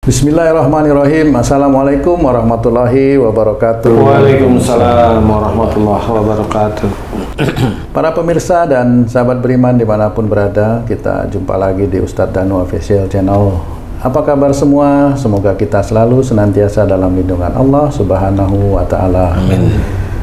Bismillahirrahmanirrahim. Assalamualaikum warahmatullahi wabarakatuh. Waalaikumsalam warahmatullahi wabarakatuh. Para pemirsa dan sahabat beriman dimanapun berada, kita jumpa lagi di Ustadz Danu Official Channel. Apa kabar semua? Semoga kita selalu senantiasa dalam lindungan Allah Subhanahu wa Ta'ala. Amin.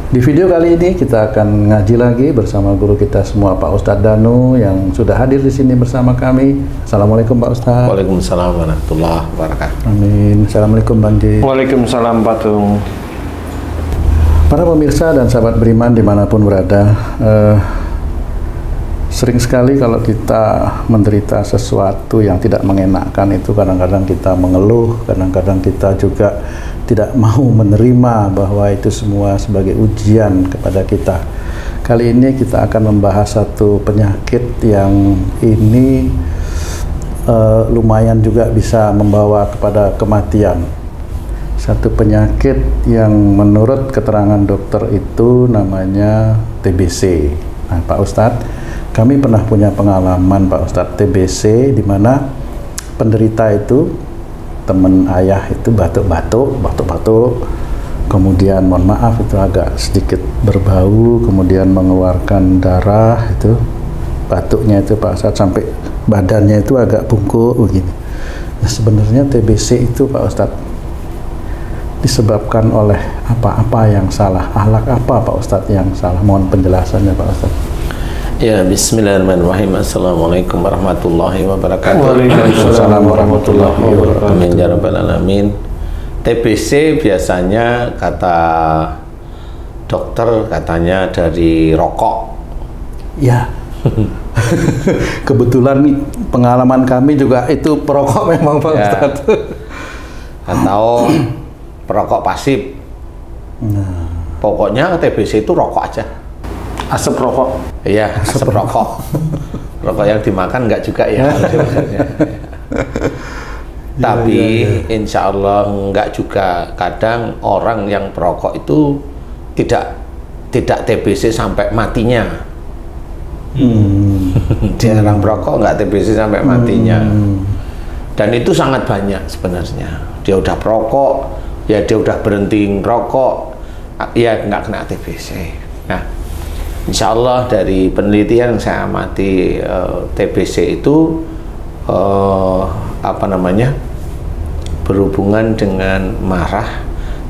Di video kali ini kita akan ngaji lagi bersama guru kita semua, Pak Ustadz Danu, yang sudah hadir di sini bersama kami. Assalamualaikum Pak Ustadz. Waalaikumsalam warahmatullahi wabarakatuh. Amin. Assalamualaikum Bang Ji. Waalaikumsalam Patung. Para pemirsa dan sahabat beriman dimanapun berada, sering sekali kalau kita menderita sesuatu yang tidak mengenakan itu kadang-kadang kita mengeluh, kadang-kadang kita juga tidak mau menerima bahwa itu semua sebagai ujian kepada kita. Kali ini kita akan membahas satu penyakit yang ini lumayan juga bisa membawa kepada kematian. Satu penyakit yang menurut keterangan dokter itu namanya TBC. Nah, Pak Ustadz, kami pernah punya pengalaman Pak Ustadz TBC, di mana penderita itu, teman ayah itu batuk-batuk, kemudian mohon maaf itu agak sedikit berbau, kemudian mengeluarkan darah, itu batuknya itu Pak Ustadz sampai badannya itu agak bungkuk begini. Nah, sebenarnya TBC itu Pak Ustadz disebabkan oleh apa-apa yang salah, akhlak apa Pak Ustadz yang salah? Mohon penjelasannya Pak Ustadz. Ya, bismillahirrahmanirrahim. Assalamualaikum warahmatullahi wabarakatuh. Waalaikumsalam warahmatullahi wabarakatuh. Amin ya rabbal alamin. TBC biasanya kata dokter katanya dari rokok. Ya. Kebetulan nih pengalaman kami juga itu perokok memang Pak Ustadz. Atau perokok pasif. Nah, pokoknya TBC itu rokok aja. Asap rokok. Iya, asap rokok. Rokok yang dimakan enggak juga ya. Tapi insya Allah enggak juga. Kadang orang yang perokok itu tidak TBC sampai matinya. Dia orang perokok enggak TBC sampai matinya. Dan itu sangat banyak sebenarnya. Dia udah perokok, ya dia udah berhenti ngerokok, ya enggak kena TBC. Nah, insya Allah dari penelitian yang saya amati, TBC itu berhubungan dengan marah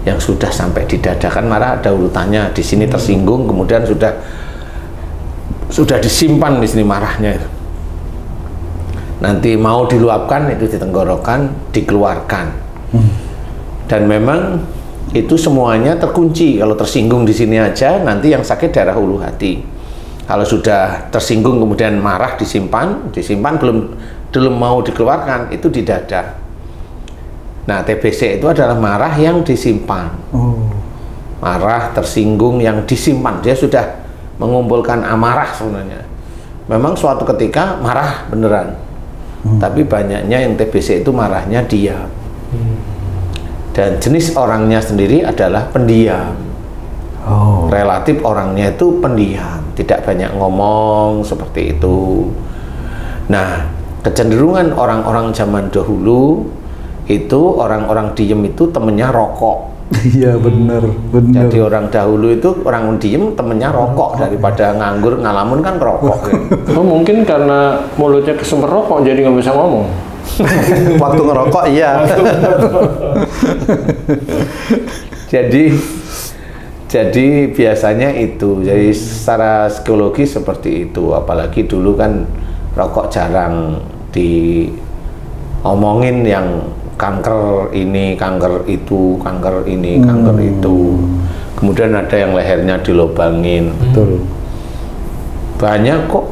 yang sudah sampai di dada. Kan marah ada urutannya, di sini tersinggung, kemudian sudah disimpan di sini marahnya itu. Nanti mau diluapkan itu di tenggorokan, dikeluarkan. Dan memang itu semuanya terkunci. Kalau tersinggung di sini aja, nanti yang sakit daerah ulu hati. Kalau sudah tersinggung kemudian marah disimpan belum mau dikeluarkan, itu di dada. Nah, TBC itu adalah marah yang disimpan. Marah tersinggung yang disimpan. Dia sudah mengumpulkan amarah sebenarnya. Memang suatu ketika marah beneran. Tapi banyaknya yang TBC itu marahnya diam. Dan jenis orangnya sendiri adalah pendiam. Relatif orangnya itu pendiam, tidak banyak ngomong seperti itu. Nah, kecenderungan orang-orang zaman dahulu itu orang-orang diem itu temennya rokok. Iya benar. Jadi orang dahulu itu orang diem temennya rokok daripada nganggur ngalamun kan rokok. Oh, mungkin karena mulutnya kesumber rokok jadi nggak bisa ngomong. Waktu ngerokok iya. jadi biasanya itu. Jadi secara psikologi seperti itu. Apalagi dulu kan rokok jarang diomongin yang kanker ini, kanker itu, kanker ini, kanker itu. Kemudian ada yang lehernya dilobangin. Betul. Banyak kok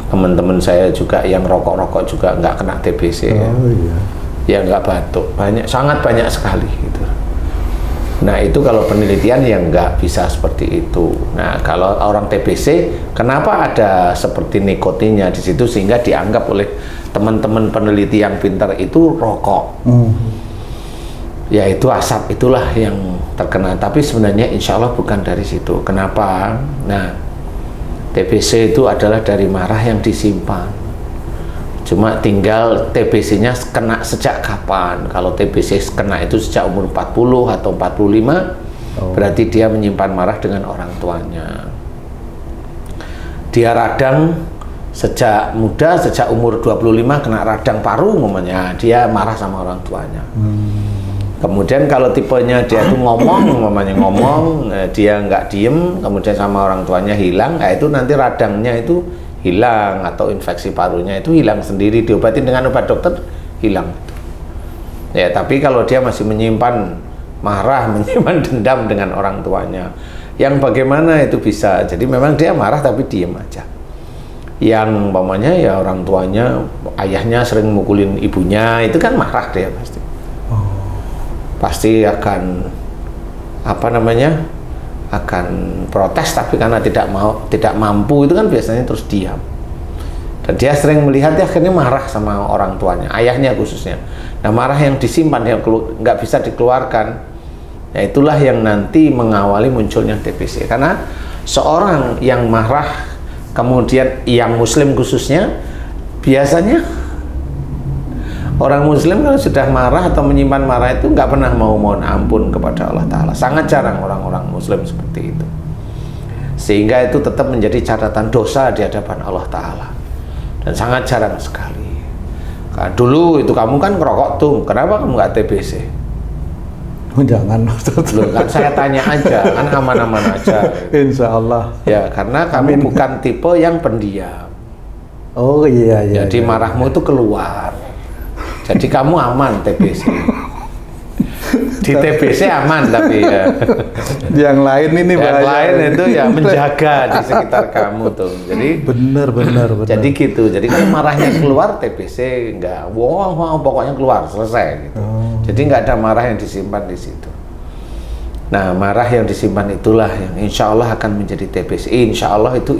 teman-teman saya juga yang rokok-rokok juga nggak kena TBC. Ya nggak batuk, sangat banyak sekali gitu. Nah, itu kalau penelitian yang nggak bisa seperti itu. Nah, kalau orang TBC, kenapa ada seperti nikotinnya di situ sehingga dianggap oleh teman-teman peneliti yang pintar itu rokok. Ya, itu asap itulah yang terkena. Tapi sebenarnya insya Allah bukan dari situ. Kenapa? Nah, TBC itu adalah dari marah yang disimpan. Cuma tinggal TBC-nya kena sejak kapan. Kalau TBC kena itu sejak umur 40 atau 45, berarti dia menyimpan marah dengan orang tuanya. Dia radang sejak muda, sejak umur 25 kena radang paru umpamanya, dia marah sama orang tuanya. Kemudian kalau tipenya dia itu ngomong, umpamanya ngomong, dia nggak diem, kemudian sama orang tuanya hilang, itu nanti radangnya itu hilang, atau infeksi parunya itu hilang sendiri, diobatin dengan obat dokter, hilang. Ya, tapi kalau dia masih menyimpan marah, menyimpan dendam dengan orang tuanya, yang bagaimana itu bisa, jadi memang dia marah tapi diem aja. Yang umpamanya ya orang tuanya, ayahnya sering mukulin ibunya, itu kan marah dia pasti. Pasti akan apa namanya, akan protes, tapi karena tidak mampu itu kan biasanya terus diam. Dan dia sering melihat dia akhirnya marah sama orang tuanya, ayahnya khususnya. Nah, marah yang disimpan, yang nggak bisa dikeluarkan, ya itulah yang nanti mengawali munculnya TBC. Karena seorang yang marah, kemudian yang muslim khususnya, biasanya orang muslim kalau sudah marah atau menyimpan marah itu nggak pernah mau mohon ampun kepada Allah Ta'ala. Sangat jarang orang-orang muslim seperti itu. Sehingga itu tetap menjadi catatan dosa di hadapan Allah Ta'ala. Dan sangat jarang sekali. Nah, dulu itu kamu kan ngerokok tuh, kenapa kamu nggak TBC? Jangan. Loh, kan saya tanya aja, kan aman-aman aja. Insya Allah. Ya, karena kamu bukan tipe yang pendiam. Oh iya. Jadi marahmu itu keluar. Jadi kamu aman TBC. Di TBC aman, tapi ya yang lain ini yang lain itu ya menjaga di sekitar kamu tuh. Jadi benar. Jadi gitu. Jadi kalau marahnya keluar, TBC enggak, wow, pokoknya keluar, selesai gitu. Jadi nggak ada marah yang disimpan di situ. Nah, marah yang disimpan itulah yang insya Allah akan menjadi TBC. Insya Allah itu.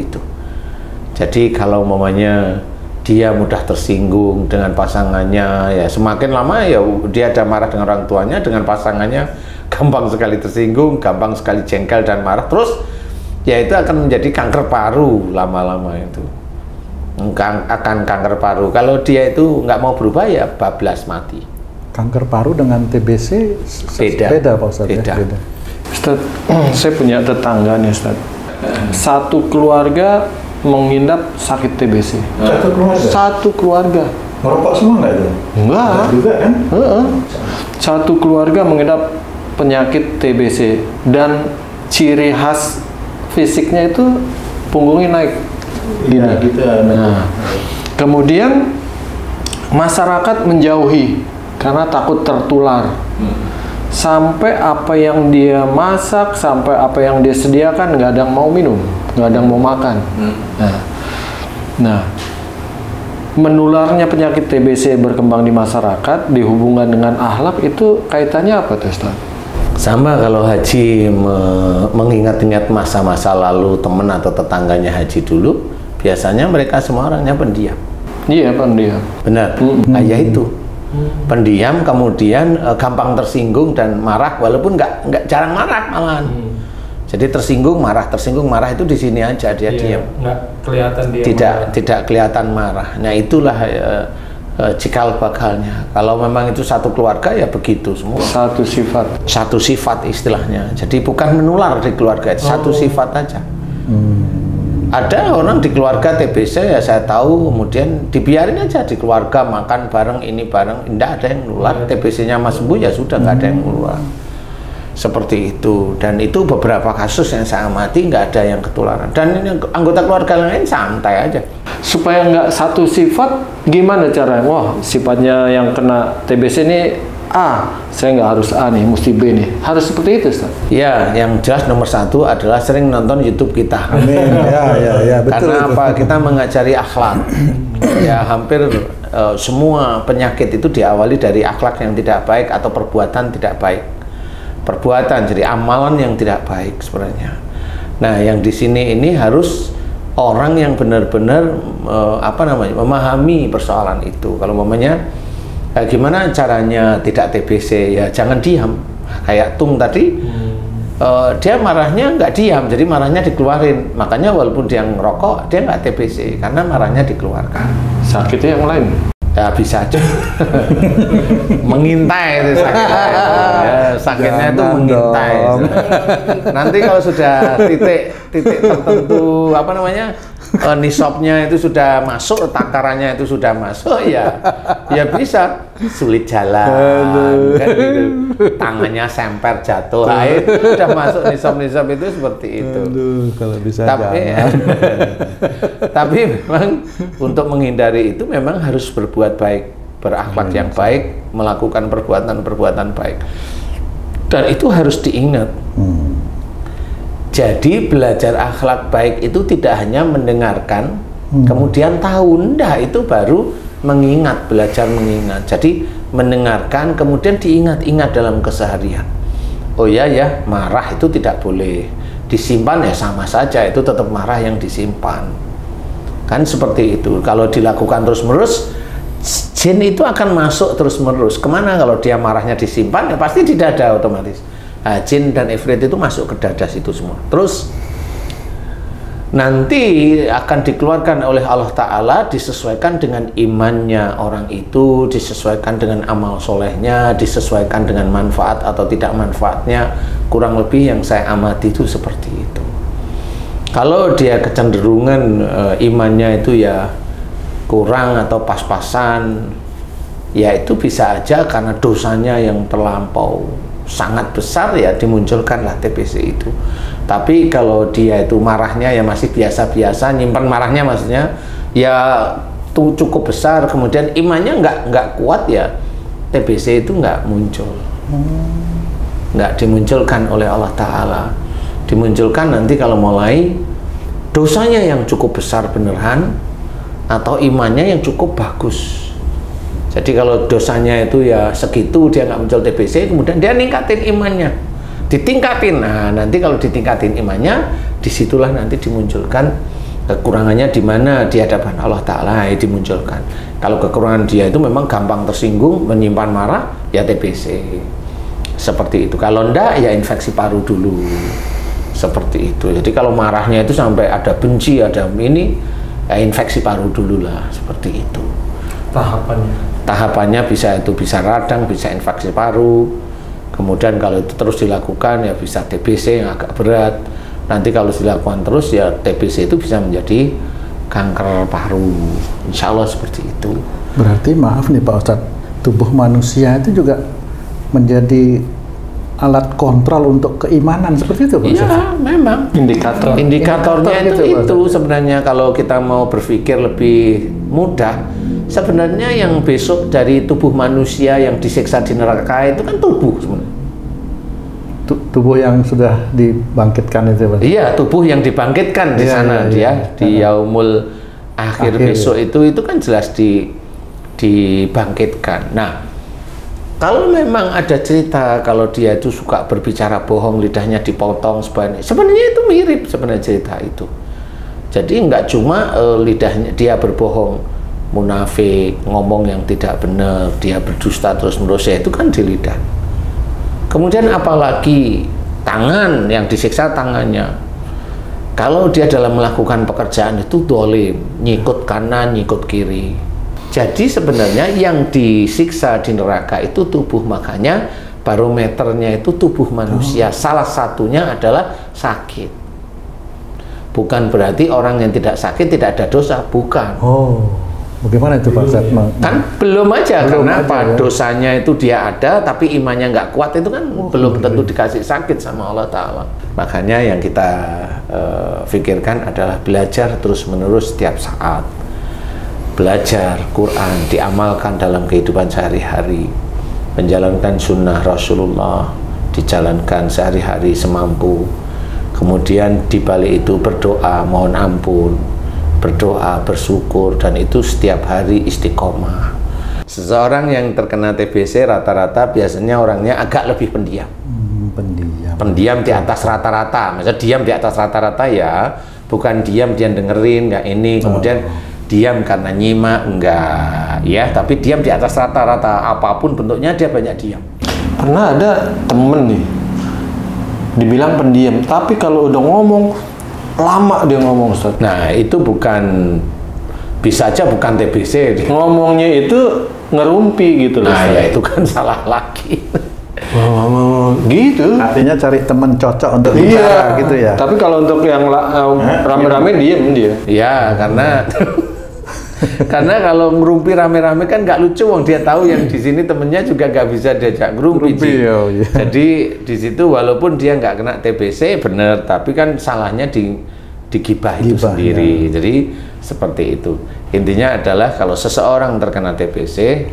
Jadi kalau mamanya dia mudah tersinggung dengan pasangannya, ya semakin lama ya dia ada marah dengan orang tuanya, dengan pasangannya gampang sekali tersinggung, gampang sekali jengkel dan marah, terus ya itu akan menjadi kanker paru lama-lama itu. Akan kanker paru. Kalau dia itu nggak mau berubah ya bablas mati. Kanker paru dengan TBC beda Pak Ustadz. Beda. Ustadz, saya punya tetangga nih Ustadz. Satu keluarga mengidap sakit TBC. Satu keluarga. Merokok semua nggak itu? Enggak. Juga kan? Satu keluarga mengidap penyakit TBC dan ciri khas fisiknya itu punggungnya naik. Iya, gitu. Nah, kemudian masyarakat menjauhi karena takut tertular. Sampai apa yang dia masak, sampai apa yang dia sediakan, nggak ada yang mau minum, nggak ada yang mau makan. Nah, menularnya penyakit TBC berkembang di masyarakat dihubungkan dengan akhlak itu kaitannya apa tuh Ustaz? Sama kalau haji mengingat-ingat masa-masa lalu teman atau tetangganya haji dulu, biasanya mereka semua orangnya pendiam. Iya, pendiam. Benar, kayak itu. Pendiam, kemudian gampang tersinggung dan marah, walaupun nggak jarang marah malahan. Jadi tersinggung marah itu di sini aja dia diam. Nggak kelihatan dia. Tidak kelihatan marah. Nah itulah cikal bakalnya. Kalau memang itu satu keluarga ya begitu semua. Satu sifat istilahnya. Jadi bukan menular di keluarga, satu sifat aja. Ada orang di keluarga TBC ya saya tahu, kemudian dibiarin aja di keluarga makan bareng, ini bareng, tidak ada yang nular. TBC-nya Mas sembuh ya sudah, nggak ada yang nular. Seperti itu. Dan itu beberapa kasus yang saya amati nggak ada yang ketularan. Dan ini anggota keluarga lain santai aja. Supaya nggak satu sifat, gimana caranya? Wah, sifatnya yang kena TBC ini A, saya nggak harus A nih, mesti B nih. Harus seperti itu, Ustaz? Ya, yang jelas nomor satu adalah sering nonton YouTube kita. Amin. Ya, betul. Karena apa? Kita mengajari akhlak. Ya, hampir semua penyakit itu diawali dari akhlak yang tidak baik atau perbuatan tidak baik. Perbuatan, jadi amalan yang tidak baik sebenarnya. Nah, yang di sini ini harus orang yang benar-benar memahami persoalan itu. Kalau umpamanya gimana caranya tidak TBC, ya jangan diam. Kayak Tung tadi, dia marahnya nggak diam, jadi marahnya dikeluarin. Makanya walaupun dia ngerokok, dia nggak TBC karena marahnya dikeluarkan. Sakitnya yang lain? Ya bisa aja. Mengintai itu sakitnya. Ya, sakitnya itu mengintai. Nanti kalau sudah titik tertentu apa namanya nisabnya itu sudah masuk, takarannya itu sudah masuk, ya bisa sulit jalan, kan gitu. Tangannya semper jatuh, sudah masuk nisab itu seperti itu. Aduh, kalau bisa tapi memang untuk menghindari itu memang harus berbuat baik, berakhlak yang baik, melakukan perbuatan baik, dan itu harus diingat. Jadi belajar akhlak baik itu tidak hanya mendengarkan, kemudian tahu, enggak, itu baru mengingat, belajar mengingat. Jadi mendengarkan, kemudian diingat-ingat dalam keseharian. Oh ya, marah itu tidak boleh disimpan, ya sama saja, itu tetap marah yang disimpan. Kan seperti itu. Kalau dilakukan terus-menerus, jin itu akan masuk terus-menerus. Kemana kalau dia marahnya disimpan? Ya pasti di dada otomatis. Nah, jin dan ifrit itu masuk ke dada situ semua. Terus nanti akan dikeluarkan oleh Allah Ta'ala, disesuaikan dengan imannya orang itu, disesuaikan dengan amal solehnya, disesuaikan dengan manfaat atau tidak manfaatnya. Kurang lebih yang saya amati itu seperti itu. Kalau dia kecenderungan imannya itu ya kurang atau pas-pasan, ya itu bisa aja karena dosanya yang terlampau sangat besar, ya dimunculkanlah TBC itu. Tapi kalau dia itu marahnya ya masih biasa-biasa, nyimpan marahnya maksudnya ya tuh cukup besar, kemudian imannya nggak kuat, ya TBC itu nggak muncul, nggak dimunculkan oleh Allah Ta'ala. Dimunculkan nanti kalau mulai dosanya yang cukup besar beneran atau imannya yang cukup bagus. Jadi kalau dosanya itu ya segitu, dia nggak muncul TBC, kemudian dia ningkatin imannya, ditingkatin. Nah, nanti kalau ditingkatin imannya, disitulah nanti dimunculkan kekurangannya di mana di hadapan Allah Ta'ala, ya dimunculkan. Kalau kekurangan dia itu memang gampang tersinggung, menyimpan marah, ya TBC. Seperti itu. Kalau enggak, ya infeksi paru dulu. Seperti itu. Jadi kalau marahnya itu sampai ada benci, ada ini, ya infeksi paru dulu lah. Seperti itu. Tahapannya bisa radang, bisa infeksi paru. Kemudian kalau itu terus dilakukan ya bisa TBC yang agak berat. Nanti kalau dilakukan terus ya TBC itu bisa menjadi kanker paru. Insya Allah seperti itu. Berarti maaf nih Pak Ustadz, tubuh manusia itu juga menjadi alat kontrol untuk keimanan seperti itu Pak Ustadz? Iya, memang. Indikatornya itu sebenarnya kalau kita mau berpikir lebih mudah, sebenarnya yang besok dari tubuh manusia yang disiksa di neraka itu kan tubuh sebenarnya. Tubuh yang sudah dibangkitkan itu Pak? Iya, tubuh yang dibangkitkan di sana di yaumul akhir besok itu kan jelas dibangkitkan. Nah, kalau memang ada cerita kalau dia itu suka berbicara bohong, lidahnya dipotong sebenarnya itu mirip sebenarnya cerita itu. Jadi nggak cuma lidahnya dia berbohong, munafik, ngomong yang tidak benar, dia berdusta terus-menerus, ya itu kan di lidah. Kemudian apalagi tangan yang disiksa tangannya. Kalau dia dalam melakukan pekerjaan itu dolim, nyikut kanan, nyikut kiri. Jadi sebenarnya yang disiksa di neraka itu tubuh, makanya barometernya itu tubuh manusia. Salah satunya adalah sakit. Bukan berarti orang yang tidak sakit tidak ada dosa, bukan. Bagaimana itu Pak Ustadz? Kan belum aja, kenapa? Ya. Dosanya itu dia ada, tapi imannya nggak kuat, itu kan belum tentu dikasih sakit sama Allah Ta'ala. Makanya yang kita pikirkan adalah belajar terus-menerus setiap saat. Belajar Quran, diamalkan dalam kehidupan sehari-hari. Menjalankan sunnah Rasulullah, dijalankan sehari-hari semampu. Kemudian dibalik itu berdoa, mohon ampun, berdoa, bersyukur, dan itu setiap hari istiqomah. Seseorang yang terkena TBC rata-rata biasanya orangnya agak lebih pendiam. Pendiam di atas rata-rata. Maksudnya diam di atas rata-rata ya, bukan diam dia dengerin nggak ini, kemudian diam karena nyimak enggak, ya, tapi diam di atas rata-rata, apapun bentuknya dia banyak diam. Pernah ada temen nih, dibilang pendiam, tapi kalau udah ngomong lama dia ngomong, Ustaz. Nah, itu bisa aja bukan TBC. Ngomongnya itu ngerumpi gitu loh. Nah, ya itu kan salah lagi. Gitu. Artinya cari teman cocok untuk bicara gitu ya. Tapi kalau untuk yang rame-rame diem dia. Ya, karena kalau ngerumpi rame-rame kan nggak lucu, wong dia tahu yang di sini temennya juga nggak bisa diajak ngerumpi. Oh, iya. Jadi di situ walaupun dia nggak kena TBC bener, tapi kan salahnya di gibah itu sendiri. Ya. Jadi seperti itu. Intinya adalah kalau seseorang terkena TBC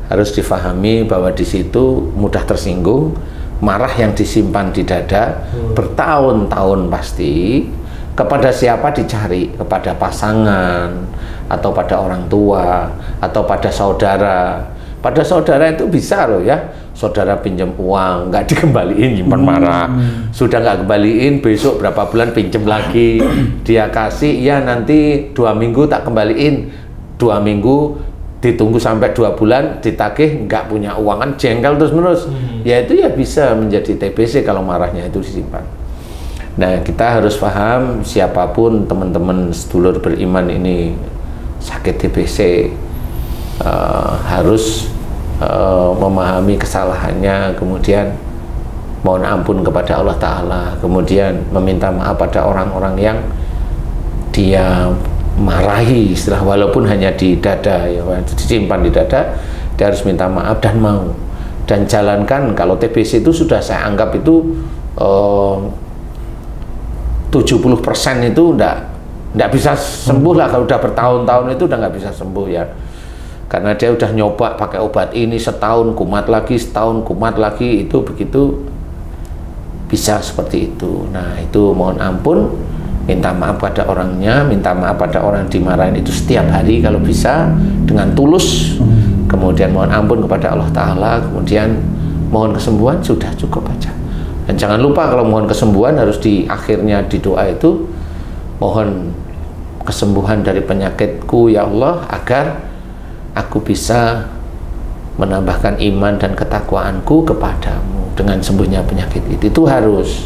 harus difahami bahwa di situ mudah tersinggung, marah yang disimpan di dada bertahun-tahun pasti. Kepada siapa dicari? Kepada pasangan, atau pada orang tua, atau pada saudara. Pada saudara itu bisa loh ya, saudara pinjam uang nggak dikembaliin, nyimpan marah. Sudah nggak kembaliin, besok berapa bulan pinjam lagi, dia kasih, ya nanti 2 minggu tak kembaliin, 2 minggu ditunggu sampai 2 bulan, ditagih nggak punya uang, kan jengkel terus menerus. Ya itu ya bisa menjadi TBC kalau marahnya itu disimpan. Nah, kita harus paham, siapapun teman-teman sedulur beriman ini sakit TBC, harus memahami kesalahannya, kemudian mohon ampun kepada Allah Ta'ala, kemudian meminta maaf pada orang-orang yang dia marahi, istilah walaupun hanya di dada, ya, disimpan di dada, dia harus minta maaf dan mau, dan jalankan. Kalau TBC itu sudah saya anggap itu 70% itu enggak bisa sembuh lah. Kalau udah bertahun-tahun itu udah nggak bisa sembuh ya, karena dia udah nyoba pakai obat ini setahun kumat lagi, setahun kumat lagi, itu begitu bisa seperti itu. Nah, itu mohon ampun, minta maaf pada orangnya, minta maaf pada orang yang dimarahin itu setiap hari kalau bisa dengan tulus. Kemudian mohon ampun kepada Allah Ta'ala, kemudian mohon kesembuhan, sudah cukup aja. Dan jangan lupa kalau mohon kesembuhan harus di akhirnya di doa itu, mohon kesembuhan dari penyakitku ya Allah, agar aku bisa menambahkan iman dan ketakwaanku kepadamu dengan sembuhnya penyakit itu. Itu harus.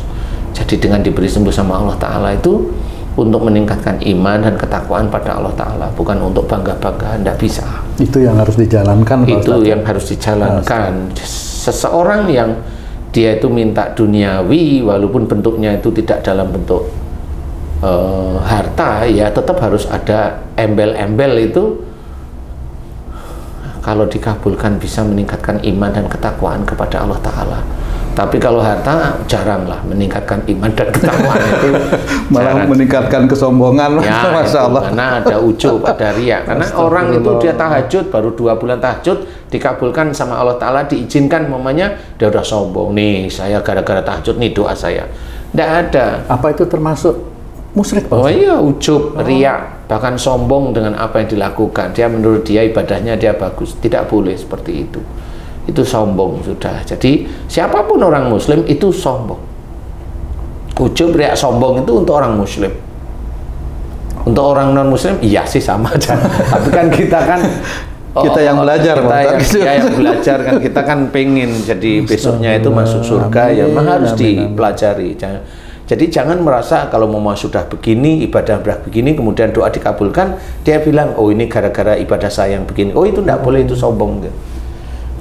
Jadi dengan diberi sembuh sama Allah Ta'ala itu untuk meningkatkan iman dan ketakwaan pada Allah Ta'ala, bukan untuk bangga-bangga, tidak bisa. Itu yang harus dijalankan. Itu yang harus dijalankan. Seseorang yang dia itu minta duniawi, walaupun bentuknya itu tidak dalam bentuk harta, ya tetap harus ada embel-embel itu. Kalau dikabulkan bisa meningkatkan iman dan ketakwaan kepada Allah Ta'ala. Tapi kalau harta jaranglah meningkatkan iman dan ketakwaan itu. Malah jarang. Meningkatkan kesombongan. Ya, Masya Allah. Karena ada ujub, ada riya. Karena orang itu dia tahajud, baru 2 bulan tahajud, dikabulkan sama Allah Ta'ala, diizinkan mamanya, dia udah sombong. Nih, saya gara-gara tahajud, nih doa saya. Tidak ada. Apa itu termasuk musyrik, Pak? Oh iya, ujub, riya, bahkan sombong dengan apa yang dilakukan. Dia menurut dia ibadahnya dia bagus. Tidak boleh seperti itu. Itu sombong sudah. Jadi siapapun orang muslim itu sombong. Ujub, riya, sombong itu untuk orang muslim. Untuk orang non muslim iya sih sama aja. Tapi kan kita kan kita yang belajar, yang belajar kan, kita kan pengen jadi besoknya itu masuk surga. Ya memang harus dipelajari. Jadi jangan merasa kalau mau sudah begini, ibadah begini, kemudian doa dikabulkan, dia bilang, oh ini gara-gara ibadah saya yang begini. Oh itu tidak boleh, itu sombong.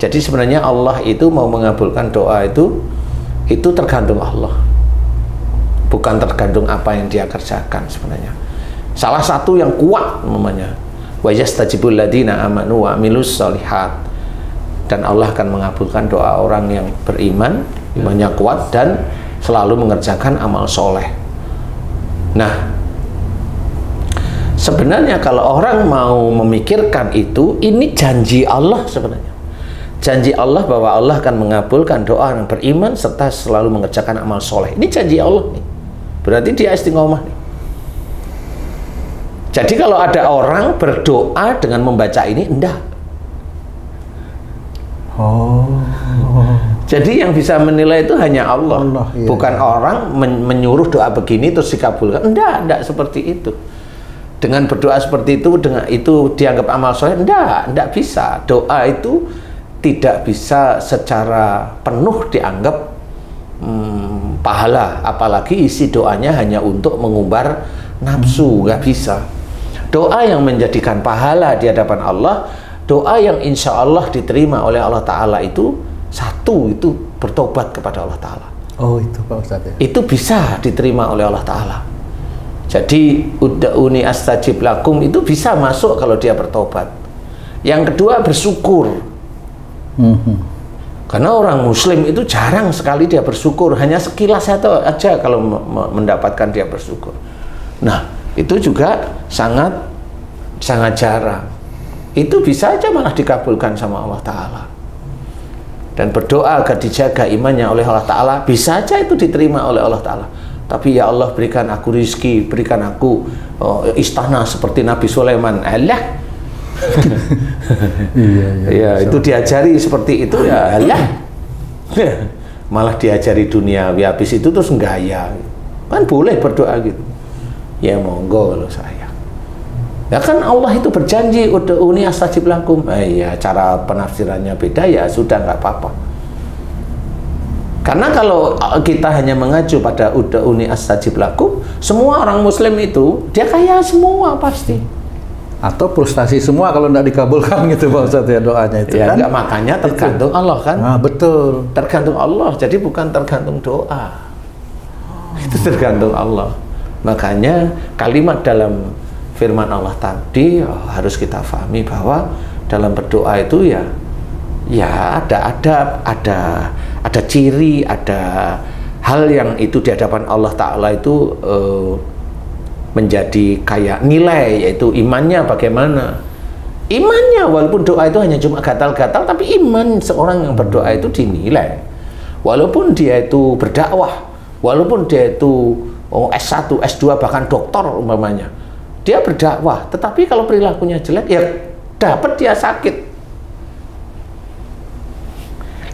Jadi sebenarnya Allah itu mau mengabulkan doa itu tergantung Allah. Bukan tergantung apa yang dia kerjakan sebenarnya. Salah satu yang kuat namanya, wa yastajibul ladina amanu wa amilus sholihat. Dan Allah akan mengabulkan doa orang yang beriman, imannya kuat dan selalu mengerjakan amal soleh. Nah, sebenarnya kalau orang mau memikirkan itu, ini janji Allah sebenarnya. Janji Allah bahwa Allah akan mengabulkan doa orang beriman serta selalu mengerjakan amal soleh. Ini janji Allah nih. Berarti dia istiqomah nih. Jadi kalau ada orang berdoa dengan membaca ini, enggak. Jadi yang bisa menilai itu hanya Allah, iya. Bukan orang menyuruh doa begini terus dikabulkan. Enggak seperti itu. Dengan berdoa seperti itu, dengan itu dianggap amal soleh, enggak bisa. Doa itu tidak bisa secara penuh dianggap pahala, apalagi isi doanya hanya untuk mengumbar nafsu, nggak bisa. Doa yang menjadikan pahala di hadapan Allah, doa yang insya Allah diterima oleh Allah Ta'ala itu satu, itu bertobat kepada Allah Ta'ala. Oh itu Pak Ustadz ya? Itu bisa diterima oleh Allah Ta'ala. Jadi ud'uni astajib lakum itu bisa masuk kalau dia bertobat. Yang kedua bersyukur. Karena orang muslim itu jarang sekali dia bersyukur, hanya sekilas aja kalau mendapatkan dia bersyukur. Nah, itu juga sangat jarang. Itu bisa aja malah dikabulkan sama Allah Ta'ala. Dan berdoa agar dijaga imannya oleh Allah Ta'ala, bisa aja itu diterima oleh Allah Ta'ala. Tapi ya Allah berikan aku rizki, berikan aku istana seperti Nabi Sulaiman. Alah. Iya, itu diajari seperti itu ya alah. Malah diajari duniawi, habis itu terus gaya. Kan boleh berdoa gitu. Ya monggo kalau saya. Ya kan Allah itu berjanji ud'uni astajib lakum. Ya cara penafsirannya beda ya sudah nggak apa-apa. Karena kalau kita hanya mengacu pada ud'uni astajib lakum, semua orang muslim itu dia kaya semua pasti. Atau frustasi semua kalau tidak dikabulkan gitu Pak Ustadz ya doanya itu ya, kan? Enggak, makanya tergantung Allah kan? Nah, betul. Tergantung Allah, jadi bukan tergantung doa. Itu tergantung Allah. Makanya kalimat dalam firman Allah tadi harus kita pahami bahwa dalam berdoa itu ya ada adab, ada ciri, ada hal yang itu di hadapan Allah Ta'ala itu menjadi kayak nilai, yaitu imannya bagaimana. Imannya walaupun doa itu hanya cuma gatal-gatal, tapi iman seorang yang berdoa itu dinilai. Walaupun dia itu berdakwah, walaupun dia itu S1, S2, bahkan doktor umpamanya, dia berdakwah, tetapi kalau perilakunya jelek, ya dapat dia sakit.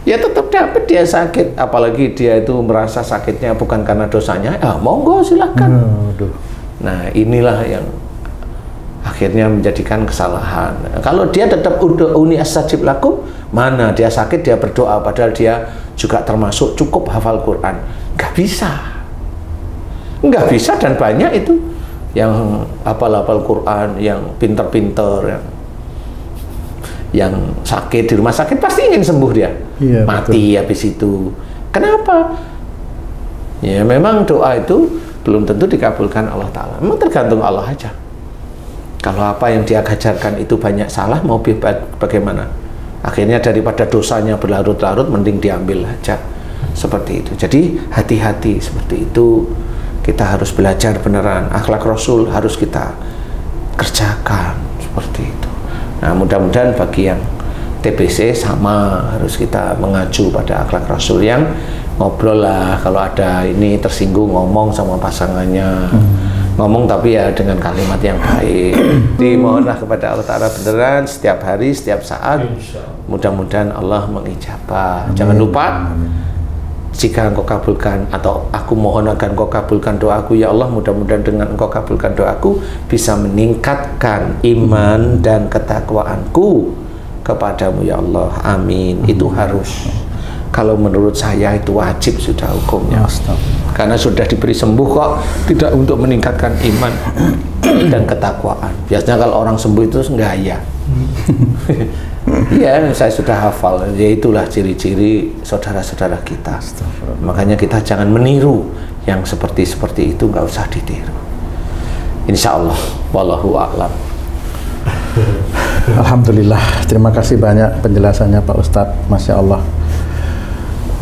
Ya tetap dapat dia sakit, apalagi dia itu merasa sakitnya bukan karena dosanya, monggo silahkan. Nah inilah yang akhirnya menjadikan kesalahan. Kalau dia tetap ud'uni astajib lakum, mana dia sakit dia berdoa padahal dia juga termasuk cukup hafal Quran, nggak bisa, dan banyak itu yang hafal Quran, yang pinter-pinter, yang sakit di rumah sakit pasti ingin sembuh dia, mati betul. Habis itu kenapa? Ya memang doa itu belum tentu dikabulkan Allah Ta'ala. Memang tergantung Allah aja. Kalau apa yang dia ajarkan itu banyak salah, mau bagaimana? Akhirnya daripada dosanya berlarut-larut, mending diambil aja. Seperti itu. Jadi hati-hati seperti itu. Kita harus belajar beneran. Akhlak Rasul harus kita kerjakan. Seperti itu. Nah mudah-mudahan bagi yang TBC sama, harus kita mengacu pada akhlak Rasul yang ngobrol lah, kalau ada ini tersinggung ngomong sama pasangannya, ngomong tapi ya dengan kalimat yang baik. Dimohonlah kepada Allah Ta'ala beneran setiap hari, setiap saat, mudah-mudahan Allah mengijabah. Jangan lupa, jika engkau kabulkan, atau aku mohon agar engkau kabulkan doaku ya Allah, mudah-mudahan dengan engkau kabulkan doaku bisa meningkatkan iman dan ketakwaanku kepadamu ya Allah, amin. Itu harus. Kalau menurut saya itu wajib sudah hukumnya. Karena sudah diberi sembuh kok tidak untuk meningkatkan iman dan ketakwaan. Biasanya kalau orang sembuh itu gaya. Iya, saya sudah hafal. Ya itulah ciri-ciri saudara-saudara kita. Makanya kita jangan meniru yang seperti itu, nggak usah ditiru. Insya Allah, wallahu a'lam. Alhamdulillah, terima kasih banyak penjelasannya Pak Ustadz, Masya Allah.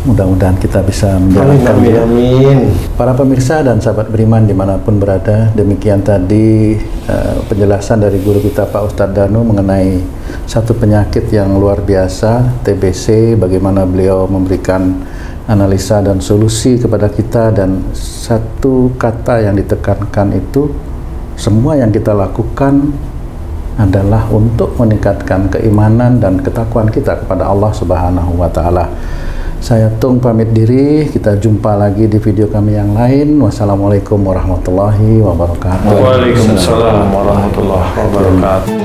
Mudah-mudahan kita bisa menjalankan. Amin. Para pemirsa dan sahabat beriman dimanapun berada, demikian tadi penjelasan dari guru kita Pak Ustadz Danu mengenai satu penyakit yang luar biasa, TBC, bagaimana beliau memberikan analisa dan solusi kepada kita, dan satu kata yang ditekankan itu, semua yang kita lakukan adalah untuk meningkatkan keimanan dan ketakwaan kita kepada Allah Subhanahu wa Ta'ala. Saya Tung pamit diri, kita jumpa lagi di video kami yang lain. Wassalamualaikum warahmatullahi wabarakatuh. Waalaikumsalam warahmatullahi wabarakatuh.